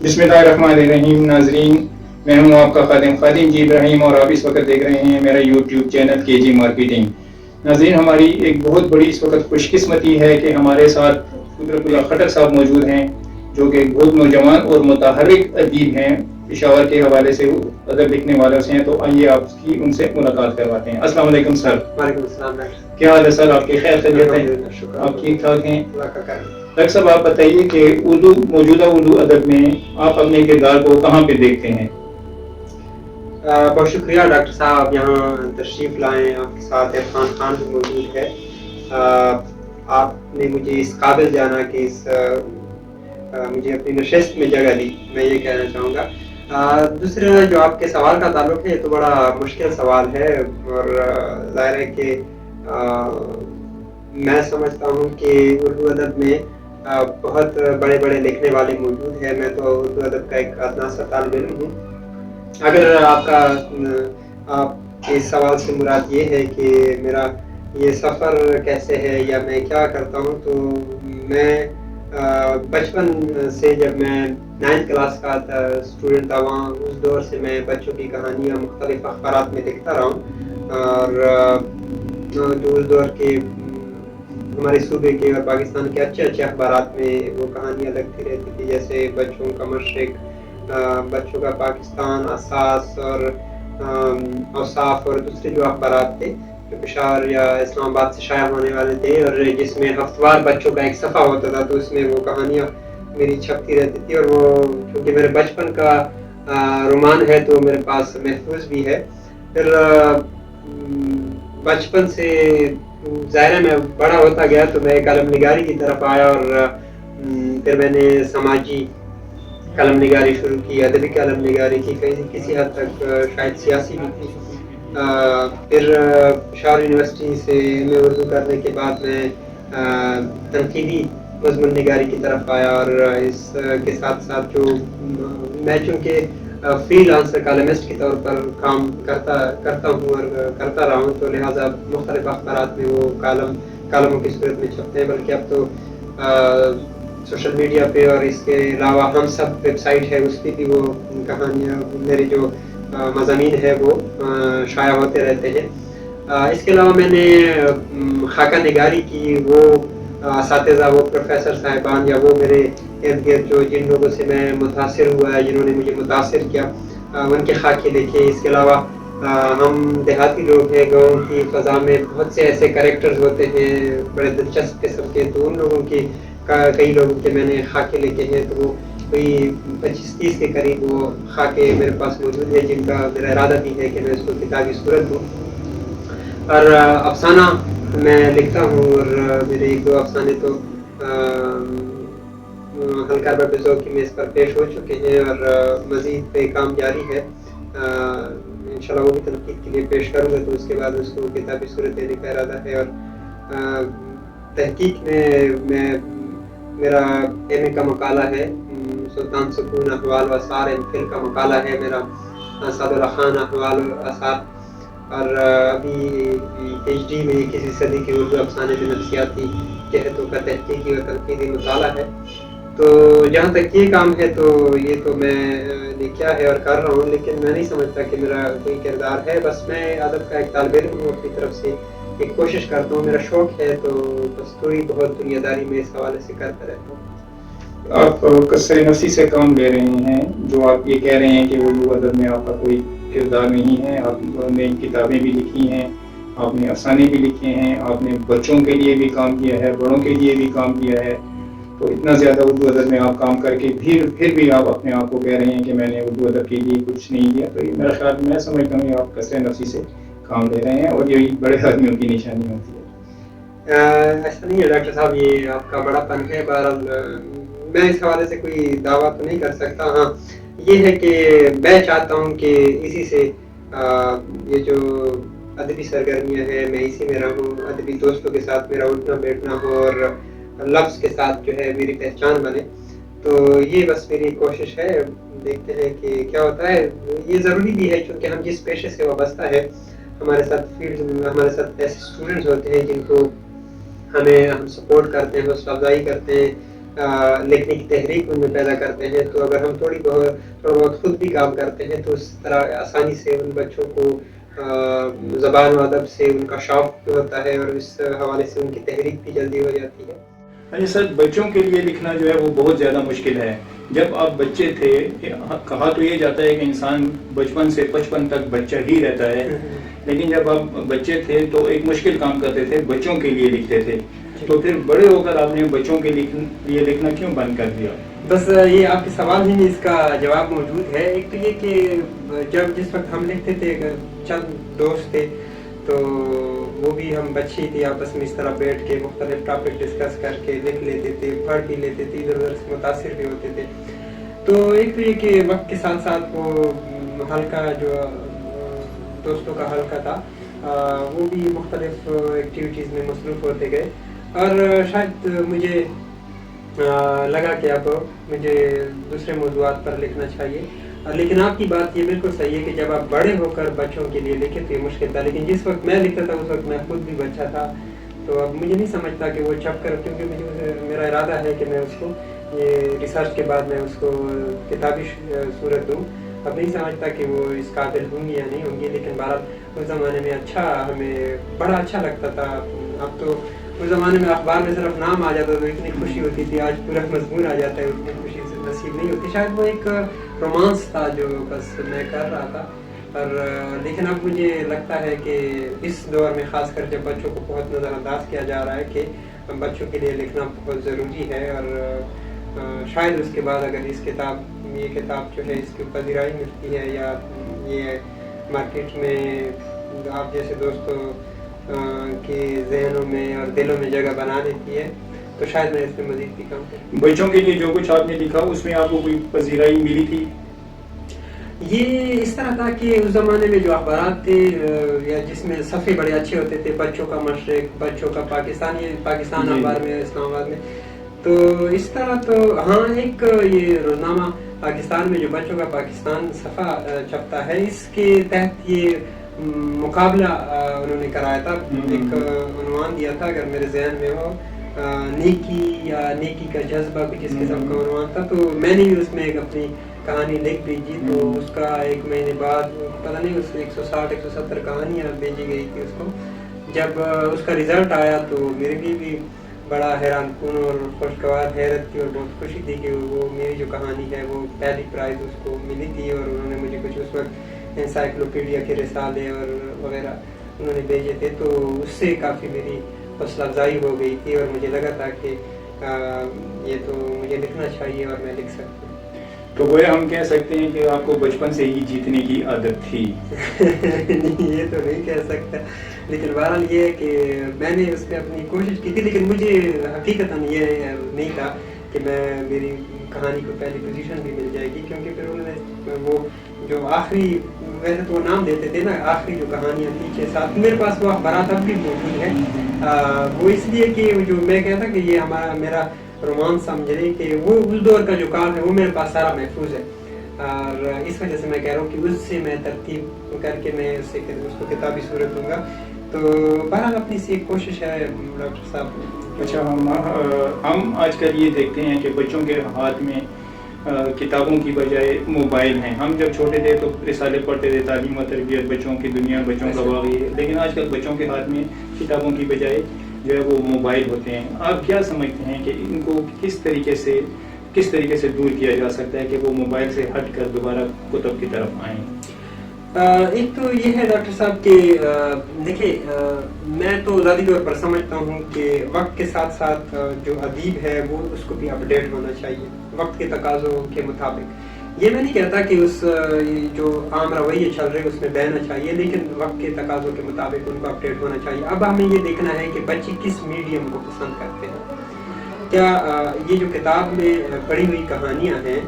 बिस्मिल्लाहिर्रहमानिर्रहीम। नाजरीन, मैं हूं आपका खादिम जी इब्राहिम और आप इस वक्त देख रहे हैं मेरा यूट्यूब चैनल KG मार्केटिंग। नाजरीन, हमारी एक बहुत बड़ी इस वक्त खुशकिस्मती है कि हमारे साथ कुदरतुल्लाह खट्टर साहब मौजूद हैं, जो कि एक बहुत नौजवान और मुतहर्रिक अदीब हैं। पेशावर के हवाले से अदब लिखने वालों से हैं, तो आइए आपकी उनसे मुलाकात करवाते हैं। अस्सलाम वालेकुम सर। वालेकुम अस्सलाम। क्या हाल है सर? आपकी खैर खैरियत है? आप ठीक ठाक हैं? डॉक्टर साहब, आप बताइए कि मौजूदा उर्दू अदब में आप अपने किरदार को कहाँ पे देखते हैं? बहुत शुक्रिया डॉक्टर साहब, यहाँ तशरीफ़ लाएँ। आपके साथ इरफान खान भी मौजूद है। आपने मुझे इस काबिल जाना कि मुझे अपनी नशिस्त में जगह दी, मैं ये कहना चाहूँगा। दूसरा, जो आपके सवाल का ताल्लुक है, ये तो बड़ा मुश्किल सवाल है और ज़ाहिर है कि मैं समझता हूँ कि उर्दू अदब में बहुत बड़े बड़े लिखने वाले मौजूद हैं। मैं तो उर्दू अदब का एक अदना सा तालिब इल्म हूँ। अगर आप इस सवाल से मुराद ये है कि मेरा ये सफ़र कैसे है या मैं क्या करता हूँ, तो मैं बचपन से, जब मैं 9th क्लास का स्टूडेंट था, वहाँ उस दौर से मैं बच्चों की कहानियाँ मुख्तलिफ अखबारात में लिखता रहा हूँ। और जो उस दौर के हमारे सूबे के और पाकिस्तान के अच्छे अच्छे अखबारात में वो कहानियाँ लगती रहती थी, जैसे बच्चों का मशरिक, बच्चों का पाकिस्तान, असास और औसाफ और दूसरे जो अखबारात थे जो पेशावर या इस्लामाबाद से शाया होने वाले थे, और जिसमें हफ्तवार बच्चों का एक सफ़ा होता था, तो उसमें वो कहानियाँ मेरी छपती रहती थी। और वो क्योंकि मेरे बचपन का रोमान है, तो मेरे पास महफूज भी है। फिर बचपन से ज़ाहिर है मैं बड़ा होता गया, तो मैं कलम निगारी की तरफ आया और फिर मैंने समाजी कलम निगारी शुरू की, अदबी कलम निगारी की, किसी हद तक शायद सियासी भी की। फिर पेशावर यूनिवर्सिटी से मैं उर्दू करने के बाद मैं तनकीदी मज़मून निगारी की तरफ आया, और इसके साथ साथ जो मैं चूँकि फ्रीलांसर कॉलमिस्ट के तौर पर काम करता हूँ और करता रहा हूँ, तो लिहाजा मुख्तलिफ अखबारात में वो कालमों की सूरत में छपते हैं। बल्कि अब तो सोशल मीडिया पे और इसके अलावा हम सब वेबसाइट है, उस पर भी वो कहानियाँ, मेरे जो मज़ामीन है वो शाया होते रहते हैं। इसके अलावा मैंने खाका निगारी की, वो असातिज़ा, वो प्रोफेसर साहिबान या वो मेरे इर्द गिर्द जो जिन लोगों से मैं मुतासिर हुआ है, जिन्होंने मुझे मुतासिर किया, उनके खाके देखे। इसके अलावा हम देहाती लोग हैं, गाँव की फ़ज़ा में बहुत से ऐसे कैरेक्टर्स होते हैं बड़े दिलचस्प किस्म के, तो उन लोगों की कई लोगों के मैंने खाके लिखे हैं। तो वो कोई 25-30 के करीब वो खाके मेरे पास मौजूद है, जिनका मेरा इरादा भी है कि मैं इसको किताबी सूरत दूँ। और अफसाना मैं लिखता हूँ, और मेरे 1-2 अफसाने तो हल्का बज़ौक़ की मेज़ पर पेश हो चुके हैं, और मज़ीद पे काम जारी है। इंशाल्लाह वो भी तनकीद के लिए पेश करूँगा, तो उसके बाद उसको किताबी सूरत देने का इरादा है। और तहकीक में मेरा MA का मकाला है, सुल्तान सुकून अहवाल व आसार MPhil का मकाला है मेरा, सादुल्लाह खान अहवाल व आसार। और अभी PhD में किसी सदी के उर्दू अफसाने में नफ्सियाती जहतों का तहकीकी और तनकीदी मताला है। तो जहाँ तक ये काम है, तो ये तो मैंने किया है और कर रहा हूँ, लेकिन मैं नहीं समझता कि मेरा कोई किरदार है। बस मैं अदब का एक तालिब इल्म हूँ, अपनी तरफ से एक कोशिश करता हूँ, मेरा शौक़ है, तो बस थोड़ी बहुत दुनियादारी में इस हवाले से करता रहता हूँ। आप कसरे नफसी से काम ले रहे हैं, जो आप ये कह रहे हैं कि उर्दू अदब में आपका कोई किरदार नहीं है। आपने किताबें भी लिखी हैं, आपने अफसाने भी लिखे हैं, आपने बच्चों के लिए भी काम किया है, बड़ों के लिए भी काम किया है। तो इतना ज़्यादा उर्दू अदब में आप काम करके फिर भी आप अपने आप को कह रहे हैं कि मैंने उर्दू अदब के लिए कुछ नहीं किया, तो ये मेरा ख्याल, मैं समझता हूँ आप कसरे नफसी से काम ले रहे हैं, और यही बड़े आदमियों की निशानी होती है। ऐसा नहीं है डॉक्टर साहब, ये आपका बड़ापन है। बहरहाल मैं इस हवाले से कोई दावा तो नहीं कर सकता। हाँ, ये है कि मैं चाहता हूँ कि इसी से ये जो अदबी सरगर्मियाँ हैं, मैं इसी में रहूँ, अदबी दोस्तों के साथ मेरा उठना बैठना हो, और लफ्ज़ के साथ जो है मेरी पहचान बने। तो ये बस मेरी कोशिश है, देखते हैं कि क्या होता है। ये ज़रूरी भी है, क्योंकि हम जिस पेशे से वाबस्ता है, हमारे साथ ऐसे स्टूडेंट्स होते हैं जिनको हम सपोर्ट करते हैं, हौसला अफजाई करते हैं, لکھنے کی تحریک ان میں پیدا کرتے ہیں. تو اگر ہم تھوڑا بہت خود بھی کام کرتے ہیں تو اس طرح آسانی سے ان بچوں کو زبان و ادب سے ان کا شوق ہوتا ہے اور اس حوالے سے ان کی تحریک بھی جلدی ہو جاتی ہے. اچھا سر، بچوں کے لیے لکھنا جو ہے وہ بہت زیادہ مشکل ہے. جب آپ بچے تھے، کہا تو یہ جاتا ہے کہ انسان بچپن سے 55 تک بچہ ہی رہتا ہے، لیکن جب آپ بچے تھے تو ایک مشکل کام کرتے تھے، بچوں کے لیے لکھتے تھے. تو پھر بڑے ہو کر آپ نے بچوں کے لیے لکھنا کیوں بند کر دیا؟ بس یہ آپ کے سوال ہی میں اس کا جواب موجود ہے. ایک تو یہ کہ جس وقت ہم لکھتے تھے، چند دوست تھے تو وہ بھی ہم بچے ہی تھے، آپس میں اس طرح بیٹھ کے مختلف ٹاپک ڈسکس کر کے لکھ لیتے تھے، پڑھ بھی لیتے تھے، ادھر ادھر سے متاثر بھی ہوتے تھے. تو ایک تو یہ کہ وقت کے ساتھ ساتھ وہ حلقہ جو دوستوں کا حلقہ تھا وہ بھی مختلف ایکٹیویٹیز میں مصروف ہوتے گئے اور شاید مجھے لگا کہ اب مجھے دوسرے موضوعات پر لکھنا چاہیے. لیکن آپ کی بات یہ بالکل صحیح ہے کہ جب آپ بڑے ہو کر بچوں کے لیے لکھے تو یہ مشکل تھا، لیکن جس وقت میں لکھتا تھا اس وقت میں خود بھی بچہ تھا. تو اب مجھے نہیں سمجھتا کہ وہ چھپ کر، کیونکہ میرا ارادہ ہے کہ میں اس کو یہ ریسرچ کے بعد میں اس کو کتابی صورت دوں. اب نہیں سمجھتا کہ وہ اس قابل ہوں گی یا نہیں ہوں گی، لیکن بہرحال اس زمانے میں ہمیں بڑا اچھا لگتا تھا. اب تو اس زمانے میں اخبار میں صرف نام آ جاتا تو اتنی خوشی ہوتی تھی، آج پورا مضمون آ جاتا ہے، اتنی خوشی سے نصیب نہیں ہوتی. شاید وہ ایک رومانس تھا جو بس میں کر رہا تھا. لیکن اب مجھے لگتا ہے کہ اس دور میں خاص کر جب بچوں کو بہت نظر انداز کیا جا رہا ہے کہ بچوں کے لیے لکھنا بہت ضروری ہے. اور شاید اس کے بعد اگر یہ کتاب جو ہے اس کی پذیرائی ملتی ہے یا یہ مارکیٹ میں آپ جیسے دوستوں کے ذہنوں میں اور دلوں میں جگہ بنا دیتی ہے تو شاید میں اس میں مزید بھی کام کروں. بچوں کے لیے جو کچھ آپ نے لکھا اس میں آپ کو کوئی پذیرائی ملی تھی؟ یہ اس طرح تھا کہ اس زمانے میں جو اخبارات تھے یا جس میں صفحے بڑے اچھے ہوتے تھے، بچوں کا مشرق، بچوں کا پاکستان اخبار میں، اسلام آباد میں، تو اس طرح تو ہاں ایک یہ روزنامہ پاکستان میں جو بچوں کا پاکستان صفحہ چھپتا ہے، اس کے تحت یہ مقابلہ انہوں نے کرایا تھا. ایک عنوان دیا تھا اگر میرے ذہن میں ہو، نیکی کا جذبہ کچھ اس قسم کا عنوان تھا. تو میں نے بھی اس میں ایک اپنی کہانی لکھ بھیجی. تو اس کا ایک مہینے بعد پتہ نہیں اس 160-170 کہانیاں بھیجی گئی تھی اس کو. جب اس کا رزلٹ آیا تو میرے لیے بھی بڑا حیران کن اور خوشگوار حیرت تھی اور بہت خوشی تھی کہ وہ میری جو کہانی ہے وہ پہلی پرائز اس کو ملی تھی. اور انہوں نے مجھے کچھ اس وقت انسائکلوپیڈیا کے رسالے اور وغیرہ انہوں نے بھیجے تھے. تو اس سے کافی میری حوصلہ افزائی ہو گئی تھی اور مجھے لگا تھا کہ یہ تو مجھے لکھنا چاہیے اور میں لکھ سکتا ہوں. تو گویا ہم کہہ سکتے ہیں کہ آپ کو بچپن سے ہی جیتنے کی عادت تھی؟ نہیں، یہ تو نہیں کہہ سکتا، لیکن بہرحال یہ ہے کہ میں نے اس پہ اپنی کوشش کی تھی. لیکن مجھے حقیقتاً یہ نہیں تھا کہ میری کہانی کو پہلی پوزیشن بھی مل جائے گی، کیونکہ پھر انہوں نے وہ جو آخری، ویسے تو وہ نام دیتے تھے نا، آخری جو کہانیاں تھیں 6-7، میرے پاس وہ اخبارات اب بھی موجود ہیں. وہ اس لیے کہ جو میں کہتا کہ یہ میرا رومان سمجھے کہ وہ اس دور کا جو کام ہے وہ میرے پاس سارا محفوظ ہے. اور اس وجہ سے میں کہہ رہا ہوں کہ اس سے میں ترتیب کر کے میں اس کو کتابی صورت دوں گا. تو بہرحال اپنی سی ایک کوشش ہے ڈاکٹر صاحب. اچھا، ہم آج کل یہ دیکھتے ہیں کہ بچوں کے ہاتھ میں کتابوں کی بجائے موبائل ہیں. ہم جب چھوٹے تھے تو رسالے پڑھتے تھے، تعلیم و تربیت، بچوں کی دنیا، بچوں کا باغی ہے، لیکن آج کل بچوں کے ہاتھ میں کتابوں کی بجائے جو ہے وہ موبائل ہوتے ہیں. آپ کیا سمجھتے ہیں کہ ان کو کس طریقے سے دور کیا جا سکتا ہے کہ وہ موبائل سے ہٹ کر دوبارہ کتب کی طرف آئیں؟ ایک تو یہ ہے ڈاکٹر صاحب کہ دیکھیے، میں تو ذاتی طور پر سمجھتا ہوں کہ وقت کے ساتھ ساتھ جو ادیب ہے وہ اس کو بھی اپ ڈیٹ ہونا چاہیے وقت کے تقاضوں کے مطابق. یہ میں نہیں کہتا کہ اس جو عام رویے چل رہے اس میں بہنا چاہیے، لیکن وقت کے تقاضوں کے مطابق ان کو اپ ڈیٹ ہونا چاہیے. اب ہمیں یہ دیکھنا ہے کہ بچے کس میڈیم کو پسند کرتے ہیں. کیا یہ جو کتاب میں پڑھی ہوئی کہانیاں ہیں،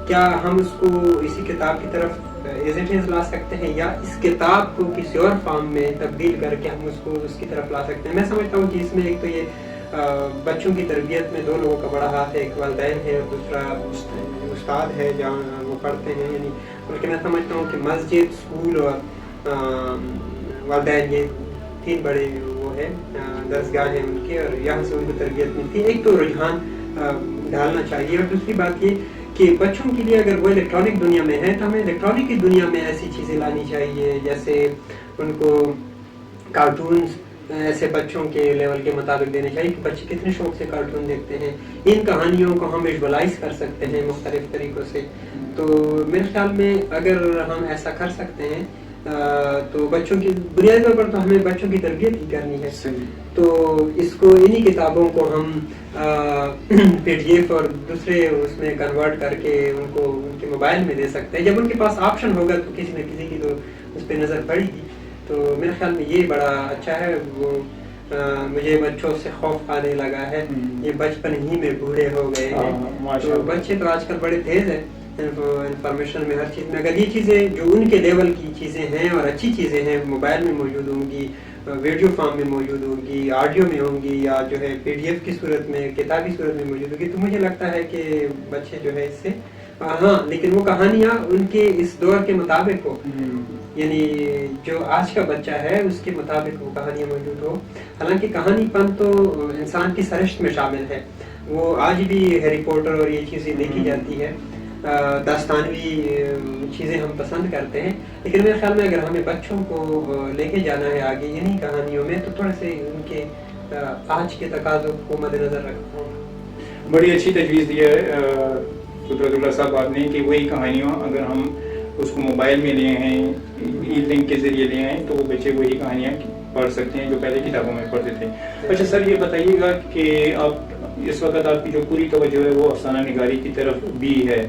کیا ہم اس کو اسی کتاب کی طرف ایز اٹ از لا سکتے ہیں، یا اس کتاب کو کسی اور فارم میں تبدیل کر کے ہم اس کو اس کی طرف لا سکتے ہیں. میں سمجھتا ہوں کہ اس میں ایک تو یہ بچوں کی تربیت میں 2 لوگوں کا بڑا ہاتھ ہے. ایک والدین ہے اور دوسرا استاد ہے جہاں وہ پڑھتے ہیں. یعنی بلکہ میں سمجھتا ہوں کہ مسجد، اسکول اور والدین، یہ 3 بڑے وہ ہے درسگاہ ہیں ان کے، اور یہاں سے ان کو تربیت ملتی ہے. ایک تو رجحان ढालना चाहिए। और दूसरी बात ये कि बच्चों के लिए अगर वो इलेक्ट्रॉनिक दुनिया में है तो हमें इलेक्ट्रॉनिक की दुनिया में ऐसी चीज़ें लानी चाहिए, जैसे उनको कार्टून्स ऐसे बच्चों के लेवल के मुताबिक देने चाहिए कि बच्चे कितने शौक से कार्टून देखते हैं। इन कहानियों को हम विजुअलाइज कर सकते हैं मुख्तलिफ तरीक़ों से। तो मेरे ख्याल में अगर हम ऐसा कर सकते हैं तो बच्चों की बुनियादी तौर पर तो हमें बच्चों की तरबियत ही करनी है। तो इसको इन्हीं किताबों को हम PDF और दूसरे उसमें कन्वर्ट करके उनको उनके मोबाइल में दे सकते हैं। जब उनके पास ऑप्शन होगा तो किसी न किसी की तो उस पर नज़र पड़ेगी। तो मेरे ख्याल में ये बड़ा अच्छा है। वो मुझे बच्चों से खौफ आने लगा है, ये बचपन ही में बूढ़े हो गए हैं। तो बच्चे तो आजकल बड़े तेज हैं इंफॉर्मेशन में, हर चीज़ में। अगर ये चीज़ें जो उनके लेवल की चीज़ें हैं और अच्छी चीज़ें हैं मोबाइल में मौजूद होंगी, वीडियो फॉर्म में मौजूद होंगी, ऑडियो में होंगी, या जो है PDF की सूरत में, किताबी सूरत में मौजूद होगी, तो मुझे लगता है कि बच्चे जो है इससे हाँ, लेकिन वो कहानियाँ उनके इस दौर के मुताबिक हो, यानी जो आज का बच्चा है उसके मुताबिक वो कहानियाँ मौजूद हो। हालांकि कहानीपन तो इंसान की सरश्त में शामिल है, वो आज भी हैरी पॉटर और ये चीज़ें देखी जाती है, दास्तानवी चीज़ें हम पसंद करते हैं। लेकिन मेरे ख्याल में अगर हमें बच्चों को लेके जाना है आगे इन्हीं कहानियों में, तो थोड़े से उनके आज के तकाज़ों को मद्देनज़र रखता हूँ। बड़ी अच्छी तजवीज़ दी है कुदरतुल्लाह साहब आपने कि वही कहानियाँ अगर हम उसको मोबाइल में लिए हैं, ई-लिंक के ज़रिए लिए हैं, तो वो बच्चे वही कहानियाँ पढ़ सकते हैं जो पहले किताबों में पढ़ते थे। अच्छा सर, ये बताइएगा कि आप इस वक्त आपकी जो पूरी तवज्जो है वो अफसाना निगारी की तरफ भी है,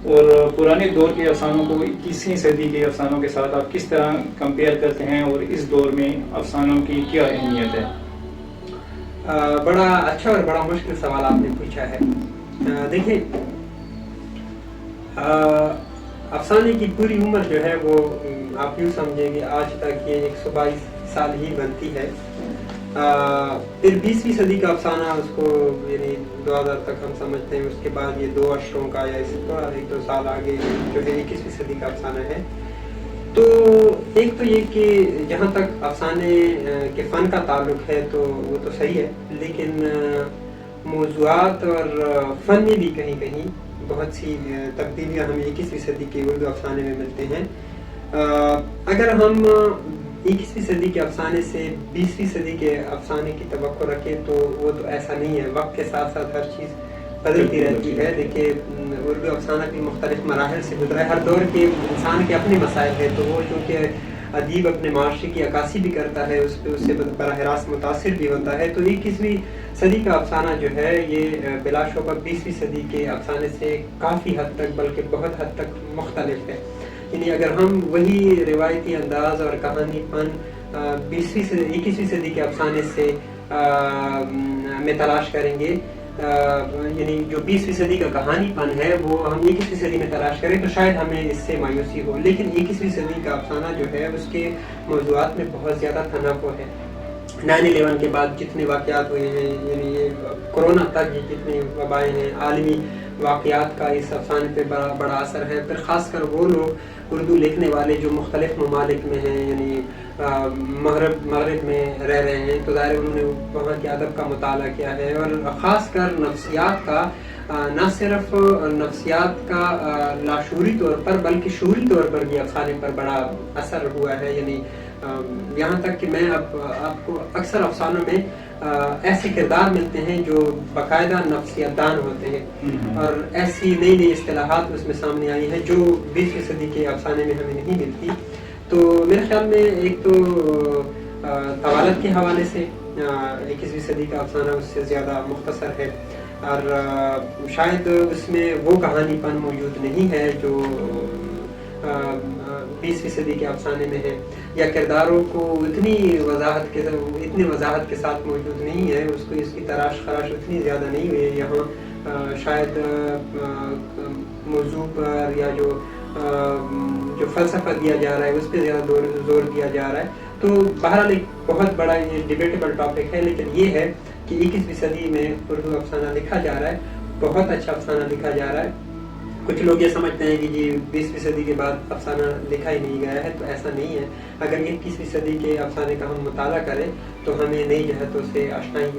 और पुराने दौर के अफसानों को 21वीं सदी के अफसानों के साथ आप किस तरह कंपेयर करते हैं, और इस दौर में अफसानों की क्या अहमियत है? बड़ा अच्छा और बड़ा मुश्किल सवाल आपने पूछा है। देखिए, अफसाने की पूरी उम्र जो है वो आप यूँ समझेंगे आज तक ये 122 साल ही बनती है। फिर 20वीं सदी का अफसाना उसको यानी 2000 तक हम समझते हैं, उसके बाद ये 2 अशरों का या इससे थोड़ा 1-2 साल आगे जो है 21वीं सदी का अफसाना है। तो एक तो ये कि जहाँ तक अफसाने के फ़न का ताल्लुक है तो वो तो सही है, लेकिन मौज़ूआत और फ़न में भी कहीं कहीं बहुत सी तब्दीलियाँ हमें 21वीं सदी के उर्दू अफसाने में मिलते हैं। अगर हम 21वीं सदी के अफसाने से 20वीं सदी के अफसाने की तवक्को रखें तो वो तो ऐसा नहीं है। वक्त के साथ साथ हर चीज़ बदलती रहती है। देखिए, उर्दू अफसाना भी मुख्तलिफ मराहिल से गुजरा है, हर दौर के इंसान के अपने मसाइल हैं, तो वो चूँकि अदीब अपने माशरे की अक्कासी भी करता है, उस पर उससे बराह रास्त मुतासिर भी होता है। तो 21वीं सदी का अफसाना जो है ये बिलाशुबा 20वीं सदी के अफसाने से काफ़ी हद तक, बल्कि बहुत हद तक मुख्तलिफ है। यानी अगर हम वही रिवायती अंदाज और कहानीपन 21वीं सदी के अफसाने से में तलाश करेंगे, यानी जो 20वीं सदी का कहानीपन है वो हम 21वीं सदी में तलाश करें तो शायद हमें इससे मायूसी हो। लेकिन 21वीं सदी का अफसाना जो है उसके मौज़ूआत में बहुत ज़्यादा तनव्वुर है। 9/11 के बाद जितने वाक़यात हुए हैं, यानी ये कोरोना तक ये जितनी वबाएँ हैं, आलमी वाक़यात का इस अफसाने पे बड़ा असर है। फिर ख़ासकर वो लोग उर्दू लिखने वाले जो मुख्तलिफ ममालिक में हैं, यानी मगरब में रह रहे हैं, तो ज़ाहिर उन्होंने वहाँ के अदब का मुताला किया है, और ख़ासकर नफ्सियात का, न सिर्फ नफ्सियात का लाशूरी तौर पर बल्कि शूरी तौर पर भी अफसाने पर बड़ा असर हुआ है। यानी यहाँ तक कि मैं अब आपको अक्सर अफसानों में ऐसे किरदार मिलते हैं जो बाकायदा नफ्सियतदान होते हैं, और ऐसी नई नई इस्तिलाहात उसमें सामने आई हैं जो 20वीं सदी के अफसाने में हमें नहीं मिलती। तो मेरे ख्याल में एक तो तवालत के हवाले से 21वीं सदी का अफसाना उससे ज़्यादा मुख्तसर है, और शायद उसमें वो कहानीपन मौजूद नहीं है जो 20वीं सदी के अफसाने में है, या किरदारों को इतनी वजाहत के साथ मौजूद नहीं है, उसको इसकी तराश खराश उतनी ज़्यादा नहीं हुई है। यहाँ शायद मौजू पर या जो फ़लसफ़ा दिया जा रहा है उस पर ज़्यादा जोर दिया जा रहा है। तो बहरहाल एक बहुत बड़ा ये डिबेटेबल टॉपिक है, लेकिन ये है कि 21वीं सदी में उर्दू अफसाना लिखा जा रहा है, बहुत अच्छा अफसाना लिखा जा रहा है। कुछ लोग ये समझते हैं कि जी 20वीं सदी के बाद अफसाना लिखा ही नहीं गया है, तो ऐसा नहीं है। अगर 21वीं सदी के अफसाने का हम मुताला करें तो हमें नई जहतों से आशनाई